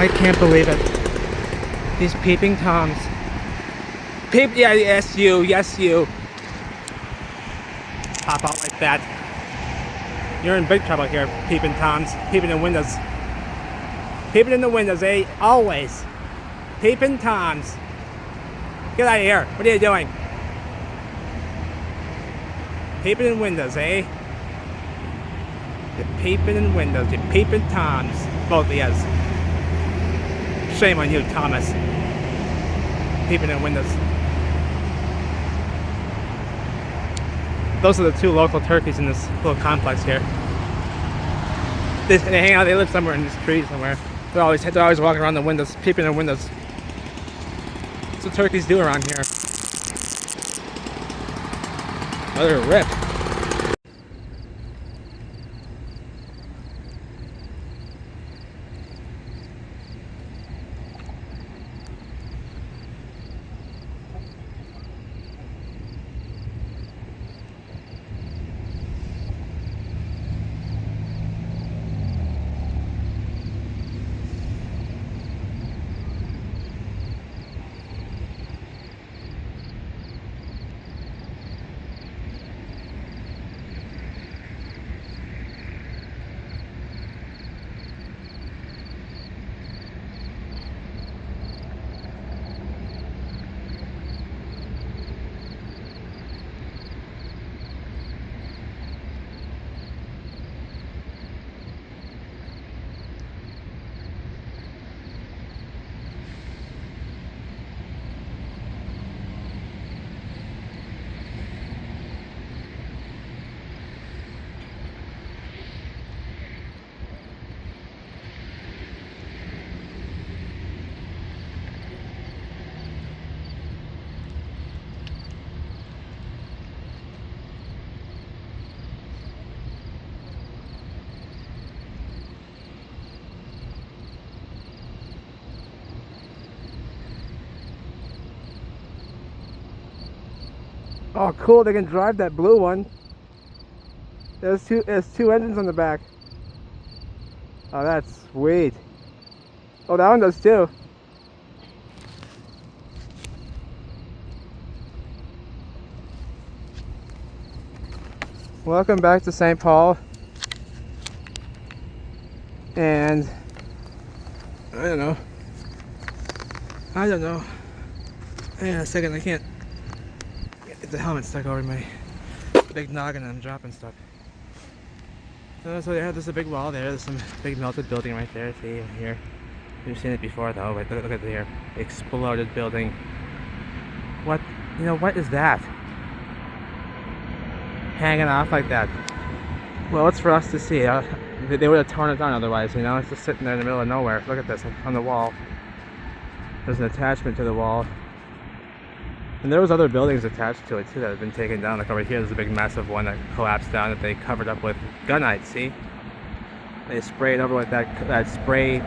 I can't believe it. These peeping toms. Yeah, yes you. Pop out like that. You're in big trouble here, peeping toms. Peeping in windows. Peeping in the windows, eh? Always. Peeping toms. Get out of here. What are you doing? Peeping in windows, eh? You're peeping in windows. You're peeping toms. Both of you. Shame on you, Thomas. Peeping in windows. Those are the two local turkeys in this little complex here. They hang out. They live somewhere in this tree somewhere. They're always walking around the windows, peeping in windows. That's what turkeys do around here. Oh, they're ripped. Oh, cool! They can drive that blue one. There's two engines on the back. Oh, that's sweet. Oh, that one does too. Welcome back to St. Paul. And I don't know. Hang on a second, I can't get the helmet stuck over my big noggin and I'm dropping stuff. So yeah, there's a big wall there. There's some big melted building right there. See here. You've seen it before though, but look at here. Exploded building. What is that? Hanging off like that. Well, it's for us to see. They would have torn it down otherwise, It's just sitting there in the middle of nowhere. Look at this on the wall. There's an attachment to the wall. And there was other buildings attached to it too that have been taken down. Like over here, there's a big massive one that collapsed down that they covered up with gunite, see? They sprayed over with that spray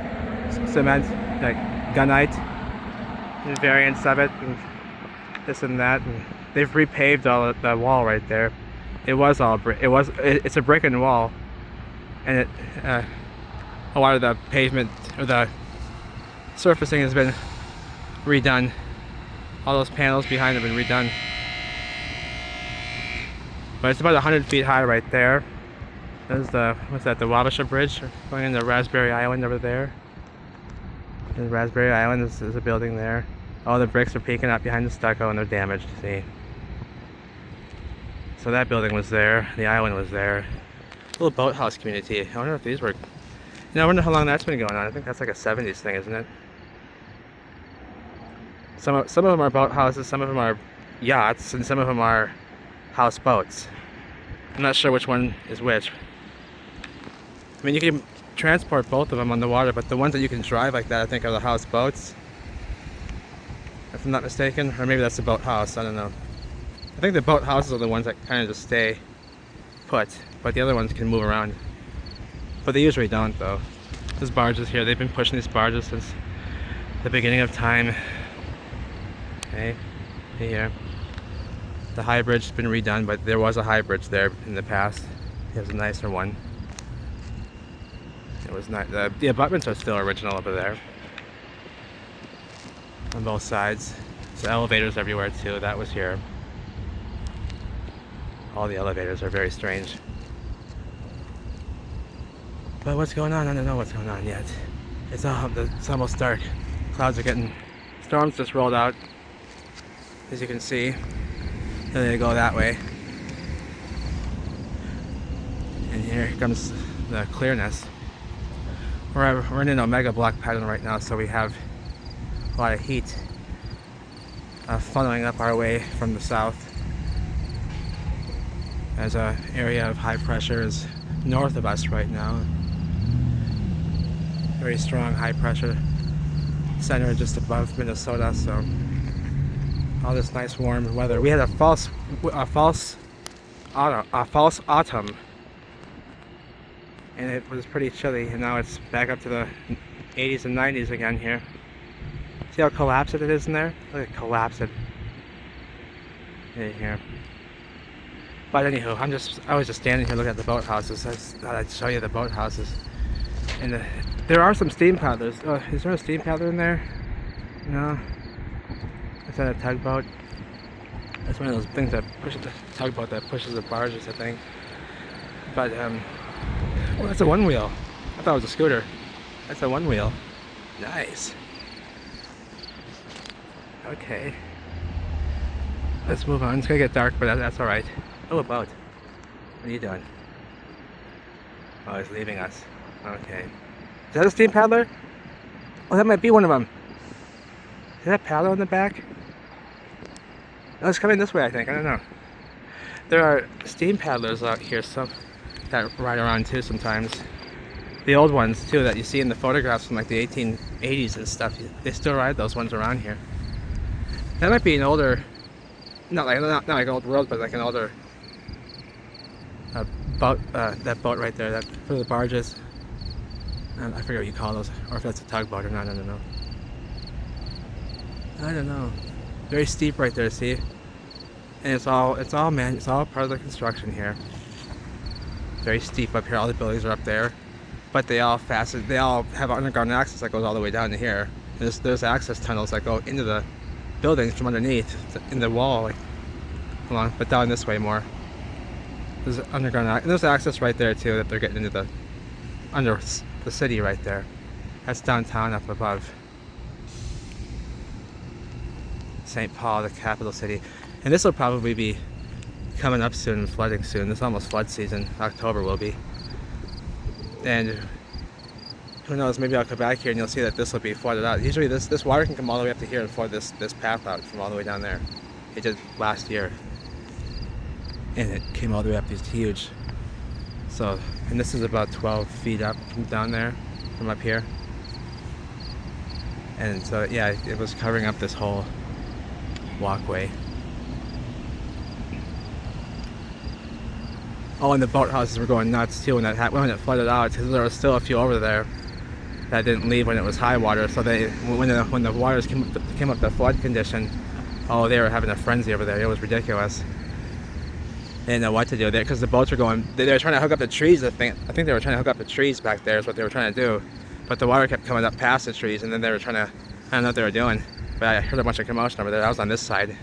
cement, that gunite, and variants of it, and this and that. And they've repaved all of the wall right there. It was all brick. It's a brick and wall, and a lot of the pavement or the surfacing has been redone. All those panels behind have been redone. But it's about 100 feet high right there. There's the Wabasha Bridge going into Raspberry Island over there. And Raspberry Island is a building there. All the bricks are peeking out behind the stucco and they're damaged, see. So that building was there, the island was there. Little boathouse community. I wonder if these were, I wonder how long that's been going on. I think that's like a 70s thing, isn't it? Some of them are boathouses, some of them are yachts, and some of them are houseboats. I'm not sure which one is which. I mean, you can transport both of them on the water, but the ones that you can drive like that, I think, are the houseboats. If I'm not mistaken, or maybe that's the boathouse, I don't know. I think the boathouses are the ones that kind of just stay put, but the other ones can move around. But they usually don't, though. There's barges here. They've been pushing these barges since the beginning of time. Okay, here. The high bridge has been redone, but there was a high bridge there in the past. It was a nicer one. It was not. The abutments are still original over there. on both sides. So elevators everywhere too. That was here. All the elevators are very strange. But what's going on? I don't know what's going on yet. It's almost dark. Clouds are getting... Storms just rolled out, as you can see. And they go that way. And here comes the clearness. We're in an omega block pattern right now, so we have a lot of heat funneling up our way from the south. As an area of high pressure is north of us right now. Very strong high pressure center just above Minnesota, so all this nice warm weather. We had a false autumn, and it was pretty chilly, and now it's back up to the 80s and 90s again here. See how collapsed it is in there? Look at collapsed in here. But anywho, I was just standing here looking at the boathouses. I just thought I'd show you the boathouses. And there are some steam paddlers. Is there a steam paddler in there? No. Is that a tugboat? That's one of those things that pushes the tugboat that pushes the barges, I think. But oh, that's a one wheel. I thought it was a scooter. That's a one wheel. Nice. Okay. Let's move on. It's gonna get dark, but that's all right. Oh, a boat. What are you doing? Oh, he's leaving us. Okay. Is that a steam paddler? Oh, that might be one of them. Is that a paddler in the back? Oh, it's coming this way, I think. I don't know. There are steam paddlers out here, some that ride around too sometimes. The old ones too that you see in the photographs from like the 1880s and stuff. They still ride those ones around here. That might be an older, not like old world, but like an older boat. That boat right there, that for the barges. I forget what you call those, or if that's a tugboat or not. I don't know. I don't know. Very steep right there. See, and it's all part of the construction here. Very steep up here. All the buildings are up there, but they all have underground access that goes all the way down to here. There's access tunnels that go into the buildings from underneath in the wall, like along, but down this way more. There's underground, and there's access right there too that they're getting into the under the city right there. That's downtown up above. St. Paul, the capital city, and this will probably be coming up soon and flooding soon. It's almost flood season. October will be, and who knows? Maybe I'll come back here and you'll see that this will be flooded out. Usually this water can come all the way up to here and flood this path out from all the way down there. It did last year, and it came all the way up. These huge. So, and this is about 12 feet up from down there, from up here. And so, yeah, it was covering up this whole walkway. Oh, and the boathouses were going nuts too when it flooded out, because there was still a few over there that didn't leave when it was high water. So when the waters came up to flood condition, oh, they were having a frenzy over there. It was ridiculous. They didn't know what to do there because the boats were going. They were trying to hook up the trees. I think they were trying to hook up the trees back there. Is what they were trying to do. But the water kept coming up past the trees, and then they were trying to. I don't know what they were doing. But I heard a bunch of commotion over there. I was on this side.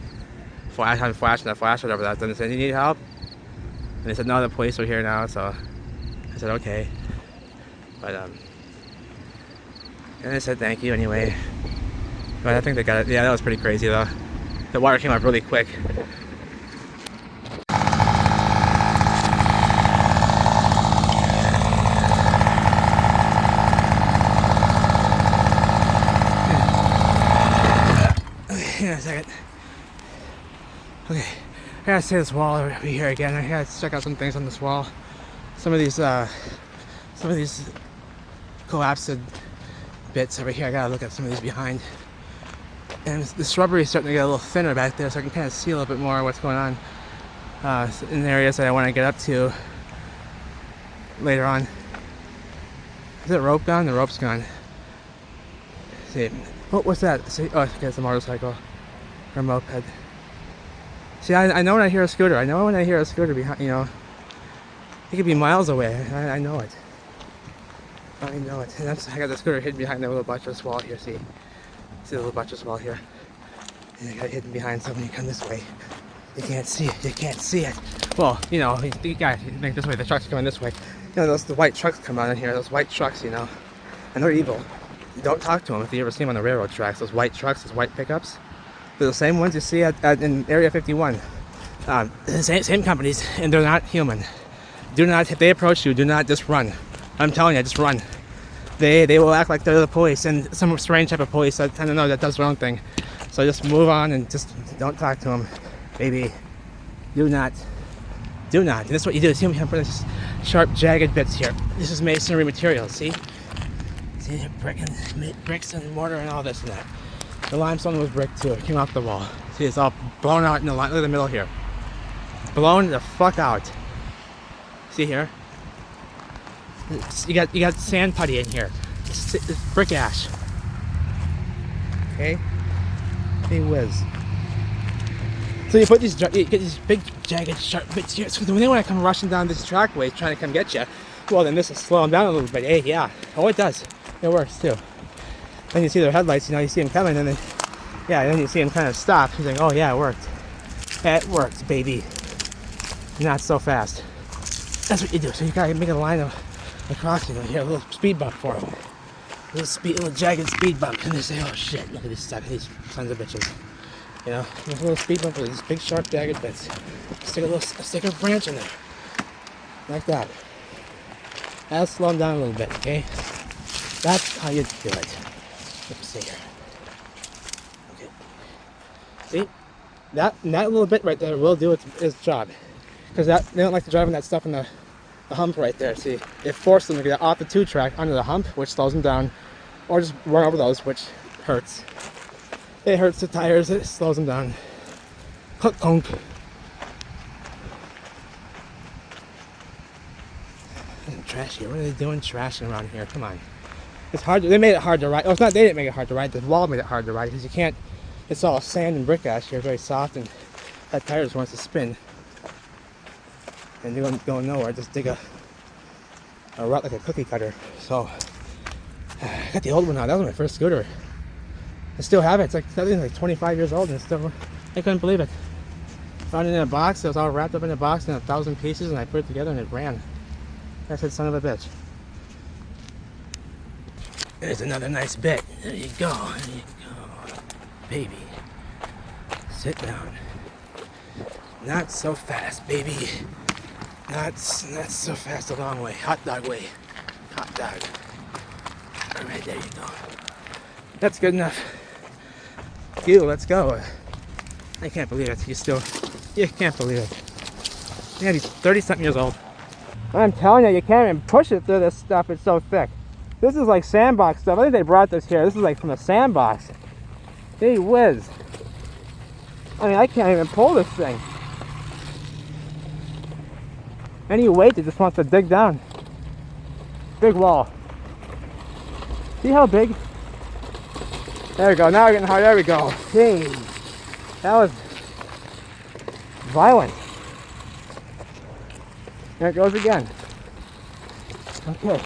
I had flashing a flashlight over that. Then they said, "You need help?" And they said, "No, the police are here now." So I said, "Okay." But and they said thank you anyway. But I think they got it. Yeah, that was pretty crazy though. The water came up really quick. Yeah, a second. Okay, I gotta see this wall over here again. I gotta check out some things on this wall. Some of these collapsed bits over here. I gotta look at some of these behind. And the shrubbery is starting to get a little thinner back there, so I can kind of see a little bit more what's going on in areas that I want to get up to later on. Is the rope gone? The rope's gone. Let's see. Oh, what's that? See? Oh, okay, it's a motorcycle or a moped. See, I know when I hear a scooter. I know when I hear a scooter behind, you know. It could be miles away. I know it. I know it. And I got the scooter hidden behind that little buttress wall here, see? See the little buttress wall here? And it got hidden behind something. You come this way. You can't see it. You can't see it. Well, you know, you gotta make this way. The trucks are coming this way. You know, the white trucks come out in here. Those white trucks, you know, and they're evil. You don't talk to them if you ever see them on the railroad tracks. Those white trucks, those white pickups. They're the same ones you see in Area 51. Same companies, and they're not human. Do not, if they approach you, do not just run. I'm telling you, just run. They will act like they're the police, and some strange type of police. I don't know, that does their own thing. So just move on and just don't talk to them, baby. Do not. And this is what you do. See, I'm putting these sharp, jagged bits here. This is masonry material. See, bricks and mortar and all this and that. The limestone was brick too. It came off the wall. See, it's all blown out in the line. Look at the middle here. Blown the fuck out. See here? You got sand putty in here. It's brick ash. Okay? Hey whiz. So you put you get these big jagged sharp bits here. So when they want to come rushing down this trackway trying to come get you, well then this will slow them down a little bit. Hey, yeah. Oh, it does. It works too. Then you see their headlights, you know, you see them coming, and then, yeah, then you see them kind of stop. He's like, oh yeah, it worked. It worked, baby. Not so fast. That's what you do. So you gotta make a line across, you know, here, a little speed bump for them. A little jagged speed bump. And they say, oh shit, look at these sons of bitches. You know, a little speed bump with these big sharp jagged bits. Stick a branch in there. Like that. That'll slow them down a little bit, okay? That's how you do it. Let's see here. Okay. See? That little bit right there will do its job. Because they don't like to drive in that stuff in the hump right there. See, it forces them to get off the 2-track onto the hump, which slows them down, or just run over those, which hurts. It hurts the tires, it slows them down. Conk. Trash here. What are they doing trashing around here? Come on. It's hard. They made it hard to ride. Oh, it's not. They didn't make it hard to ride. The wall made it hard to ride because you can't. It's all sand and brick ash here, very soft, and that tire just wants to spin. And you're going nowhere. Just dig a rut like a cookie cutter. So I got the old one now. That was my first scooter. I still have it. It's like I think like 25 years old, and it's still. I couldn't believe it. Found it in a box. It was all wrapped up in a box in 1,000 pieces, and I put it together, and it ran. I said, son of a bitch. There's another nice bit. There you go. There you go. Baby. Sit down. Not so fast, baby. Not so fast, a long way. Hot dog way. Hot dog. Alright, there you go. That's good enough. You, let's go. I can't believe it. You can't believe it. Yeah, he's 30-something years old. I'm telling you, you can't even push it through this stuff. It's so thick. This is like sandbox stuff. I think they brought this here. This is like from a sandbox. Gee whiz. I mean, I can't even pull this thing. Any weight, it just wants to dig down. Big wall. See how big? There we go. Now we're getting hard. There we go. Hey, that was violent. There it goes again. Okay.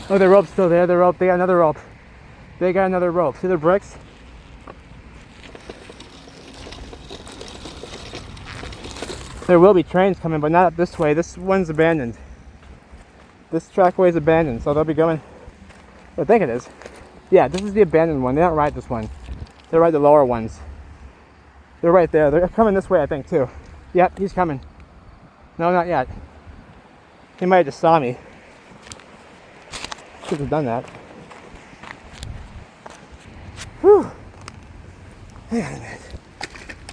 Oh, the rope's still there. The rope. They got another rope. They got another rope. See the bricks? There will be trains coming, but not up this way. This one's abandoned. This trackway is abandoned, so they'll be going. I think it is. Yeah, this is the abandoned one. They don't ride this one. They ride the lower ones. They're right there. They're coming this way, I think, too. Yep, he's coming. No, not yet. He might have just saw me. Should have done that. Whew. Hang on a minute.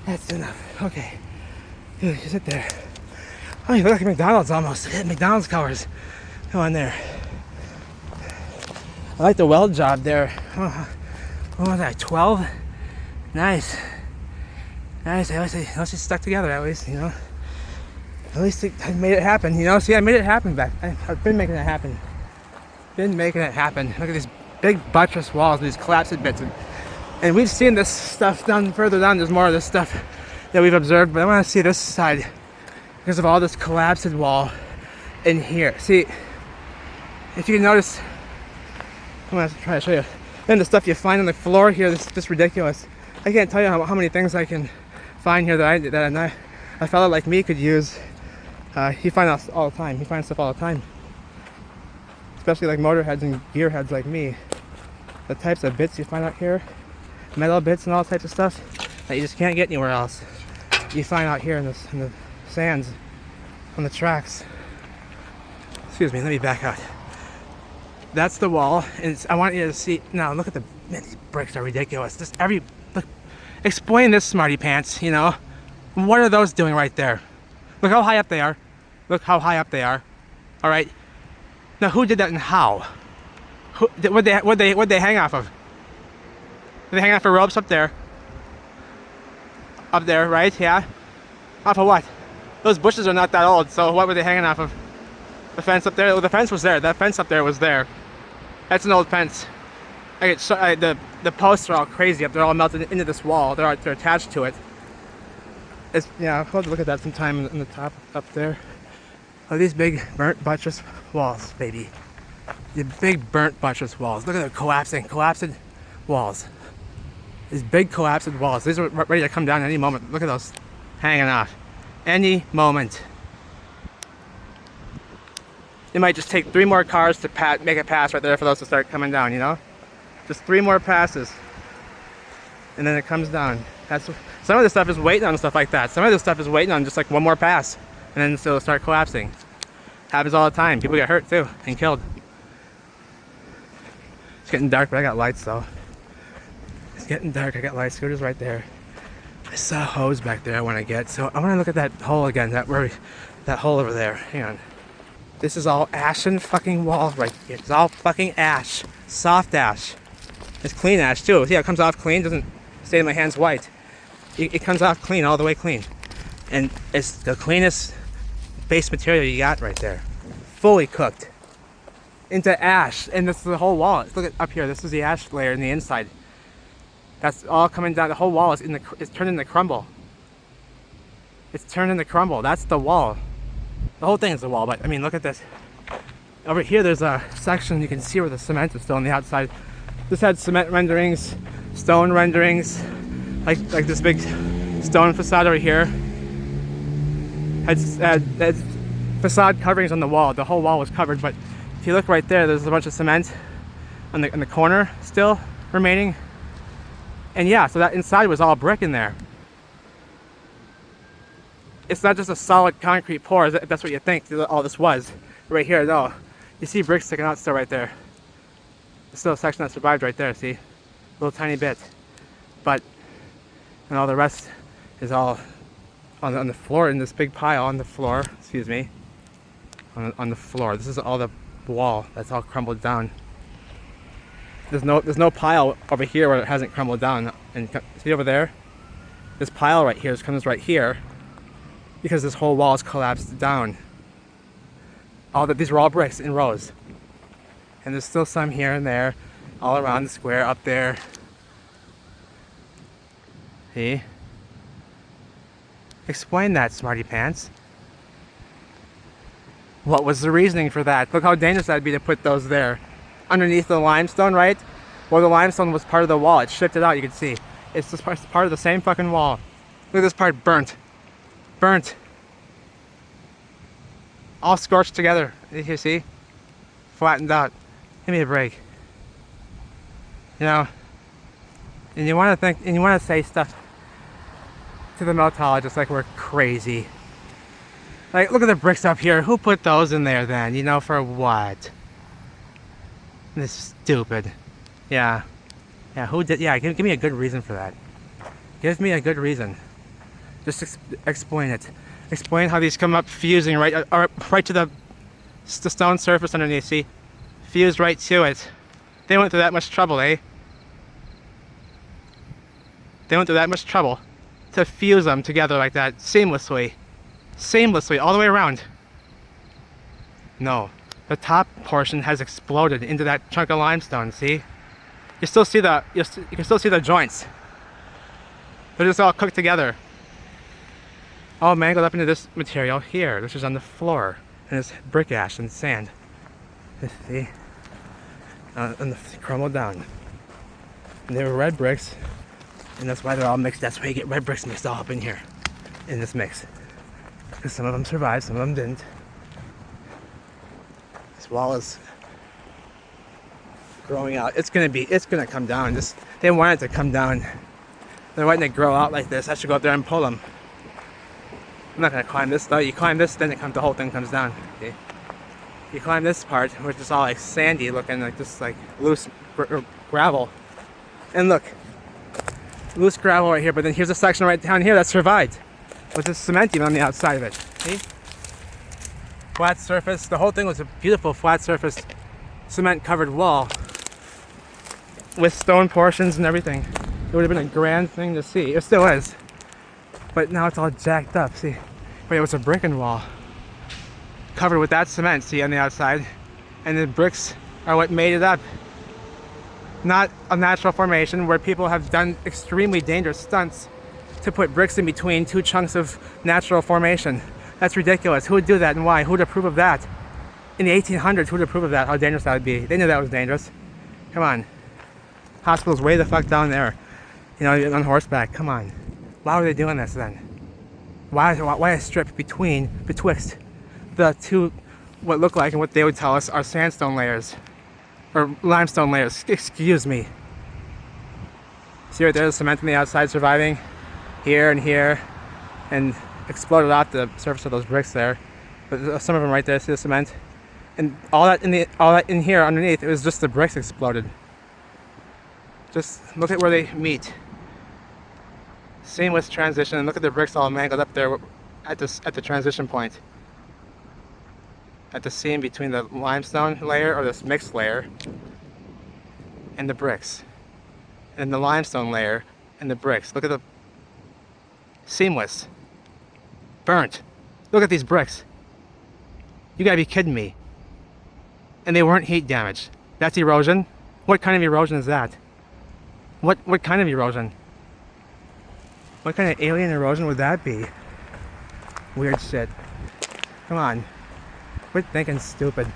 That's enough. Okay. Dude, you sit there. Oh, you look like McDonald's almost. Look at McDonald's colors. Go on there. I like the weld job there. Oh, what was that, 12? Nice. Nice. At least it stuck together, at least, you know. At least I made it happen, you know. See, I made it happen back. I've been making it happen. Look at these big buttress walls, these collapsed bits. And we've seen this stuff down further down. There's more of this stuff that we've observed, but I want to see this side because of all this collapsed wall in here. See, if you can notice, I'm gonna try to show you. Then the stuff you find on the floor here is just ridiculous. I can't tell you how many things I can find here that a fellow like me could use. He finds all the time. He finds stuff all the time. Especially like motorheads and gearheads like me. The types of bits you find out here, metal bits and all types of stuff that you just can't get anywhere else. You find out here in the sands, on the tracks. Excuse me, let me back out. That's the wall, and I want you to see. Now look at man, these bricks are ridiculous. Look, explain this, smarty pants. You know, what are those doing right there? Look how high up they are. Look how high up they are. All right. Now who did that and how? What'd they hang off of? Did they hang off of ropes up there? Up there, right? Yeah. Off of what? Those bushes are not that old, so what were they hanging off of? The fence up there? Well, the fence was there. That fence up there was there. That's an old fence. The posts are all crazy up. They're all melted into this wall. They're attached to it. Yeah, I'll have to look at that sometime in the top up there. Oh, these big burnt buttress walls, baby. The big burnt buttress walls. Look at the collapsed walls. These big collapsed walls. These are ready to come down any moment. Look at those hanging off. Any moment. It might just take 3 more cars to make a pass right there for those to start coming down, you know? Just 3 more passes. And then it comes down. Some of this stuff is waiting on stuff like that. Some of this stuff is waiting on just like 1 more pass. And then it'll start collapsing. Happens all the time. People get hurt too and killed. It's getting dark, but I got lights though. It's getting dark, I got lights. Scooter's right there. I saw a hose back there I want to get. So I want to look at that hole again, that hole over there. Hang on. This is all ashen fucking wall right here. It's all fucking ash. Soft ash. It's clean ash too. See how it comes off clean? Doesn't stay in my hands white. It comes off clean, all the way clean. And it's the cleanest base material you got right there. Fully cooked. Into ash. And this is the whole wall. Look at up here. This is the ash layer in the inside. That's all coming down. The whole wall is turned into crumble. It's turned into crumble. That's the wall. The whole thing is the wall, but I mean, look at this. Over here, there's a section you can see where the cement is still on the outside. This had cement renderings, stone renderings, like this big stone facade over here. Had facade coverings on the wall. The whole wall was covered, but if you look right there, there's a bunch of cement on the corner still remaining. And yeah, so that inside was all brick in there. It's not just a solid concrete pour, if that's what you think all this was. Right here, no. You see bricks sticking out still right there. There's still a section that survived right there, see? A little tiny bit. But, and all the rest is all on the floor, in this big pile on the floor, excuse me. On the floor. This is all the wall that's all crumbled down. There's no pile over here where it hasn't crumbled down. And see over there? This pile right here comes right here. Because this whole wall is collapsed down. These were all bricks in rows. And there's still some here and there, all around the square, up there. See? Explain that, smarty pants. What was the reasoning for that? Look how dangerous that'd be to put those there. Underneath the limestone, right? Well, the limestone was part of the wall. It shifted out, you can see. It's just part of the same fucking wall. Look at this part burnt. Burnt. All scorched together. You see? Flattened out. Give me a break. You know? And you want to say stuff to the meltologist like we're crazy. Like, look at the bricks up here. Who put those in there then? You know, for what? This is stupid. Yeah. Yeah, who did? Yeah, give me a good reason for that. Give me a good reason. Just explain it. Explain how these come up fusing right to the stone surface underneath, see? Fused right to it. They went through that much trouble, eh? They went through that much trouble to fuse them together like that, seamlessly. Seamlessly, all the way around. No. The top portion has exploded into that chunk of limestone, see? You can still see the joints. They're just all cooked together. All mangled up into this material here, which is on the floor, and it's brick ash and sand. See? And crumbled down. And they were red bricks, and that's why they're all mixed. That's why you get red bricks mixed all up in here, in this mix. Because some of them survived, some of them didn't. This wall is growing out. It's gonna come down. They want it to come down. They're letting it grow out like this. I should go up there and pull them. I'm not gonna climb this though. You climb this, then the whole thing comes down. Okay? You climb this part, which is all like sandy looking, like just like loose gravel. And look, loose gravel right here, but then here's a section right down here that survived with this cementing on the outside of it. See? Flat surface. The whole thing was a beautiful flat surface, cement covered wall with stone portions and everything. It would have been a grand thing to see. It still is. But now it's all jacked up, see? But it was a bricken wall covered with that cement, see, on the outside. And the bricks are what made it up. Not a natural formation where people have done extremely dangerous stunts to put bricks in between two chunks of natural formation. That's ridiculous. Who would do that and why? Who would approve of that? In the 1800s, who would approve of that? How dangerous that would be? They knew that was dangerous. Come on. Hospital's way the fuck down there. You know, on horseback. Come on. Why were they doing this then? Why a strip betwixt the two, what look like and what they would tell us are sandstone layers? Or limestone layers, excuse me. See right there, the cement on the outside surviving here and here, and exploded off the surface of those bricks there. But some of them right there, see the cement, and all that in here underneath, it was just the bricks exploded. Just look at where they meet. Seamless transition, and look at the bricks all mangled up there at the transition point. At the seam between the limestone layer, or this mixed layer, and the bricks. And the limestone layer and the bricks. Look at the seamless. Burnt. Look at these bricks. You gotta be kidding me. And they weren't heat damaged. That's erosion? What kind of erosion is that? What kind of erosion? What kind of alien erosion would that be? Weird shit. Come on. Quit thinking stupid.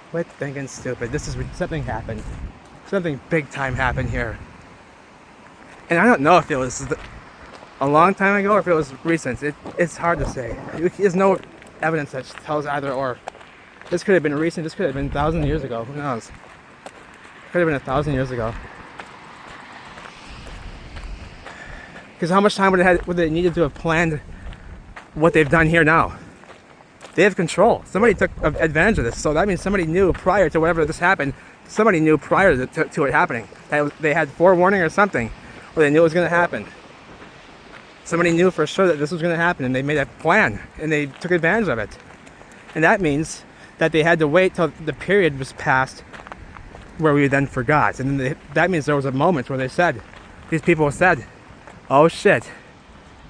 Quit thinking stupid. Something happened. Something big time happened here. And I don't know if it was a long time ago or if it was recent. It's hard to say. There's no evidence that tells either or. This could have been recent. This could have been 1,000 years ago. Who knows? Could have been 1,000 years ago. Because how much time would they needed to have planned what they've done here now? They have control. Somebody took advantage of this. So that means somebody knew prior to whatever this happened, somebody knew prior to it happening. They had forewarning or something, or they knew it was going to happen. Somebody knew for sure that this was going to happen, and they made a plan, and they took advantage of it. And that means that they had to wait till the period was passed where we then forgot. And then that means there was a moment where these people said, oh shit,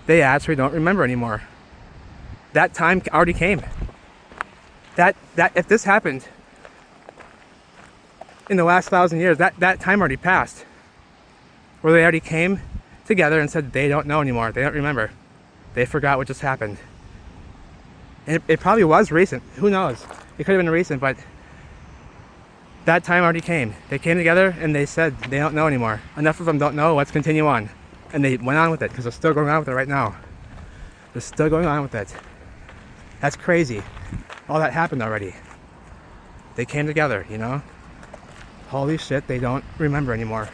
they actually don't remember anymore. That time already came. That if this happened in the last 1,000 years, that time already passed. Where they already came together and said they don't know anymore. They don't remember. They forgot what just happened. And it probably was recent. Who knows? It could have been recent, but that time already came. They came together and they said they don't know anymore. Enough of them don't know. Let's continue on. And they went on with it because they're still going on with it right now. They're still going on with it. That's crazy. All that happened already. They came together, you know? Holy shit, they don't remember anymore.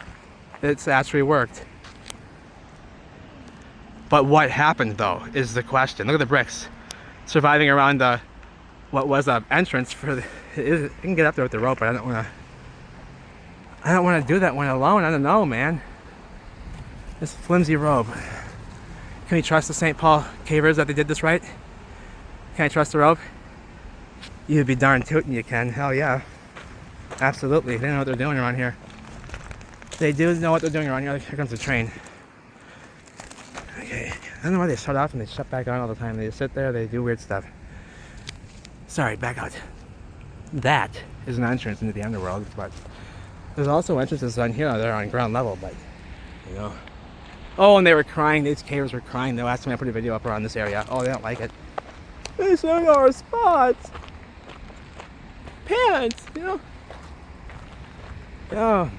It's actually worked. But what happened, though, is the question. Look at the bricks surviving around what was an entrance for the... You can get up there with the rope, but I don't want to do that one alone. I don't know, man. This flimsy rope. Can we trust the St. Paul cavers that they did this right? Can I trust the rope? You'd be darn tootin' you can. Hell yeah. Absolutely. They know what they're doing around here. They do know what they're doing around here. Here comes the train. Okay. I don't know why they shut off and they shut back on all the time. They just sit there, they do weird stuff. Sorry, back out. That is an entrance into the underworld, but there's also entrances on here. They're on ground level, but, you know. Oh, and they were crying. These cavers were crying the last time I put a video up around this area. Oh, they don't like it. This is our spot. pants, you know? Oh.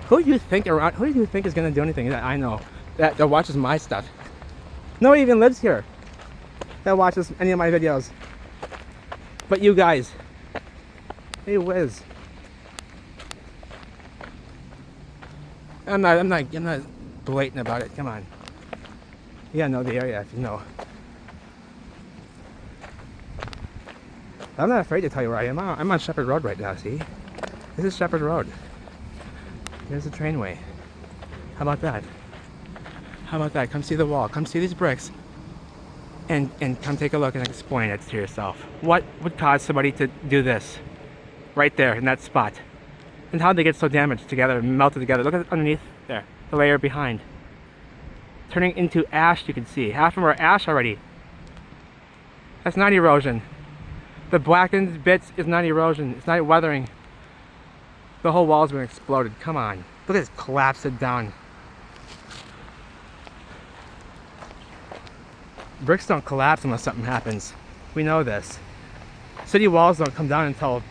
Who do you think is gonna do anything that I know that watches my stuff? Nobody even lives here that watches any of my videos. But you guys. Hey whiz. I'm not blatant about it. Come on. You gotta know the area if you know. I'm not afraid to tell you where I am. I'm on Shepherd Road right now, see? This is Shepherd Road. There's the trainway. How about that? How about that? Come see the wall. Come see these bricks. And come take a look and explain it to yourself. What would cause somebody to do this? Right there, in that spot. And how'd they get so damaged together, melted together? Look at underneath there, the layer behind. Turning into ash, you can see. Half of them are ash already. That's not erosion. The blackened bits is not erosion. It's not weathering. The whole wall's been exploded. Come on. Look at this, collapse it down. Bricks don't collapse unless something happens. We know this. City walls don't come down until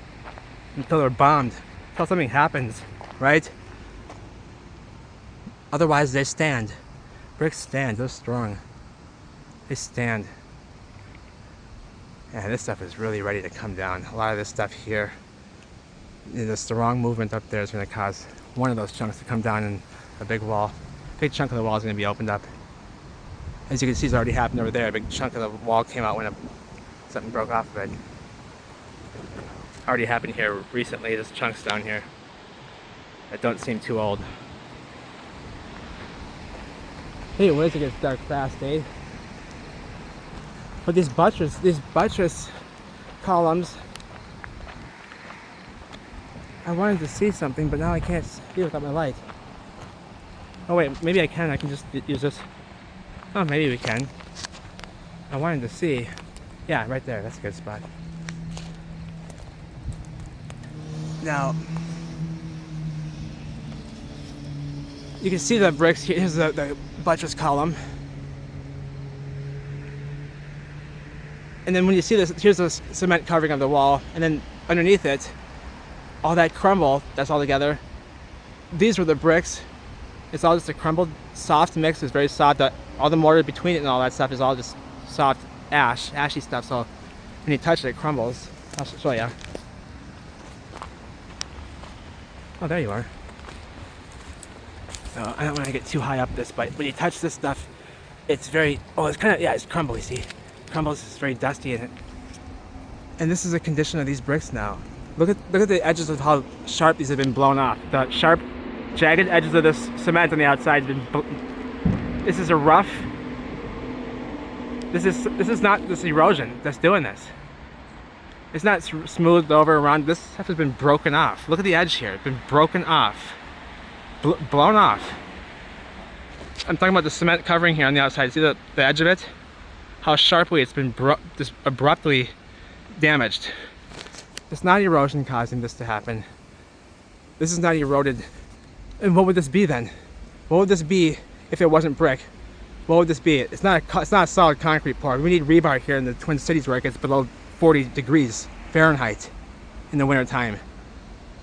they're bombed. Until something happens, right? Otherwise they stand. Bricks stand, they're strong. They stand. Yeah, this stuff is really ready to come down. A lot of this stuff here, the strong movement up there is going to cause one of those chunks to come down in a big wall. A big chunk of the wall is going to be opened up. As you can see, it's already happened over there. A big chunk of the wall came out when something broke off of it. Already happened here recently. There's chunks down here that don't seem too old. Hey, where does it get dark fast, eh? But these buttress columns, I wanted to see something, but now I can't see it without my light. Oh wait, maybe I can just use this. Oh, maybe we can. I wanted to see. Yeah, right there, that's a good spot. Now, you can see the bricks. Here's the buttress column. And then when you see this, here's the cement covering of the wall, and then underneath it, all that crumble that's all together. These were the bricks. It's all just a crumbled, soft mix. It's very soft. All the mortar between it and all that stuff is all just soft ashy stuff. So when you touch it, it crumbles. I'll show you. Oh, there you are. So I don't want to get too high up this, but when you touch this stuff, it's very, it's kind of, yeah, it's crumbly, see? Crumbles, it's very dusty in it. And this is the condition of these bricks now. Look at the edges of how sharp these have been blown off. The sharp, jagged edges of this cement on the outside have been this is a rough, this is not this erosion that's doing this. It's not smoothed over around. This stuff has been broken off. Look at the edge here. It's been broken off. Blown off. I'm talking about the cement covering here on the outside. See the edge of it? How sharply it's been just abruptly damaged. It's not erosion causing this to happen. This is not eroded. And what would this be then? What would this be if it wasn't brick? What would this be? It's not a solid concrete pour. We need rebar here in the Twin Cities where it gets below 40 degrees Fahrenheit in the winter time.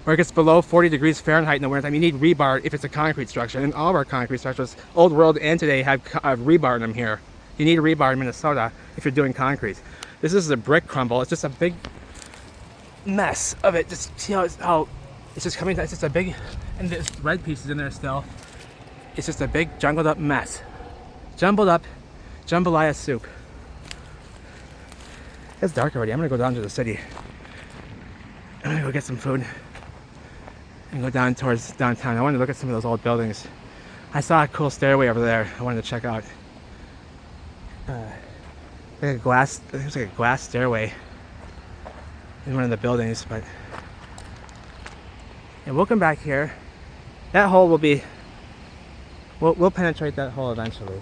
Where it gets below 40 degrees Fahrenheit in the winter time, you need rebar if it's a concrete structure. And all of our concrete structures, old world and today, have rebar in them here. You need rebar in Minnesota if you're doing concrete. This is a brick crumble. It's just a big mess of it. Just see how it's just coming down. It's just a big, and there's red pieces in there still. It's just a big jumbled up mess. Jumbled up jambalaya soup. It's dark already. I'm gonna go down to the city. I'm gonna go get some food and go down towards downtown. I wanted to look at some of those old buildings. I saw a cool stairway over there I wanted to check out. Like a glass, there's like a glass stairway in one of the buildings, but yeah, we'll come back here. That hole will be, we'll penetrate that hole eventually.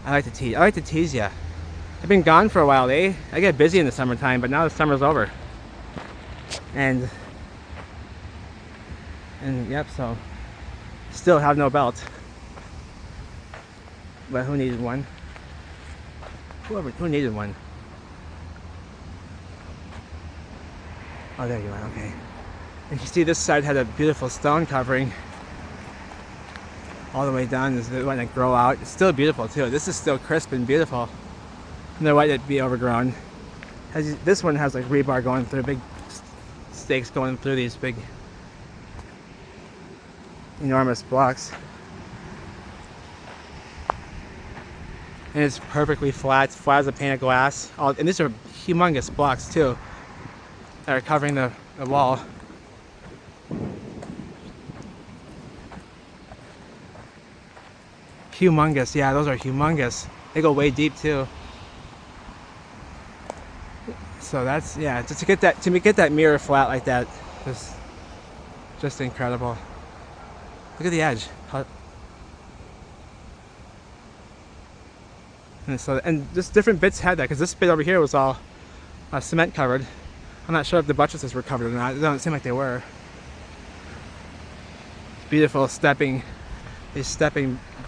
I like to tease you. I've been gone for a while, eh? I get busy in the summertime, but now the summer's over. And yep, so still have no belt. But who needed one? Who needed one? Oh, there you are, okay. And you see this side had a beautiful stone covering. All the way down is the one that grow out. It's still beautiful too. This is still crisp and beautiful. No white it'd be overgrown. This one has like rebar going through, big stakes going through these big, enormous blocks. And it's perfectly flat, flat as a pane of glass. And these are humongous blocks too, that are covering the wall. Humongous, yeah, those are humongous. They go way deep too. So that's, yeah, just to get that mirror flat like that, just incredible. Look at the edge. And just different bits had that, because this bit over here was all cement covered. I'm not sure if the buttresses were covered or not. It doesn't seem like they were. It's beautiful a stepping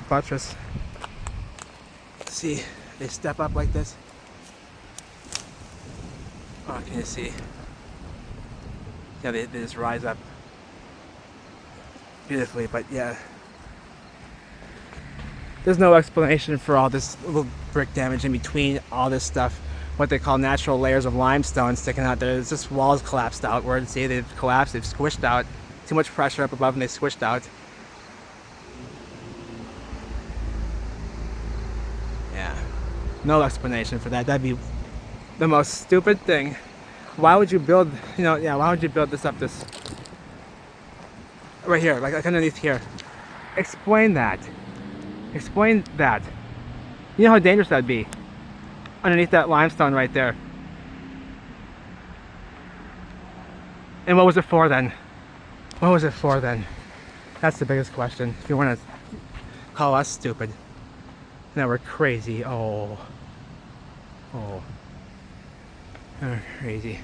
buttress. See, they step up like this. Oh, can you see? Yeah, they just rise up beautifully, but yeah. There's no explanation for all this little brick damage in between all this stuff. What they call natural layers of limestone sticking out there. It's just walls collapsed outward. See, they've collapsed, they've squished out. Too much pressure up above and they squished out. Yeah, no explanation for that. That'd be the most stupid thing. Why would you build, why would you build this up this, right here, like underneath here? Explain that. Explain that. You know how dangerous that'd be? Underneath that limestone right there. And what was it for then? What was it for then? That's the biggest question. If you want to call us stupid. Now we're crazy. Oh. We're crazy.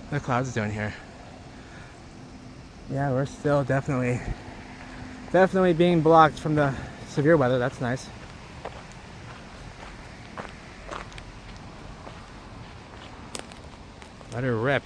What are the clouds doing here? Yeah, we're still definitely being blocked from the severe weather. That's nice. Let her rip.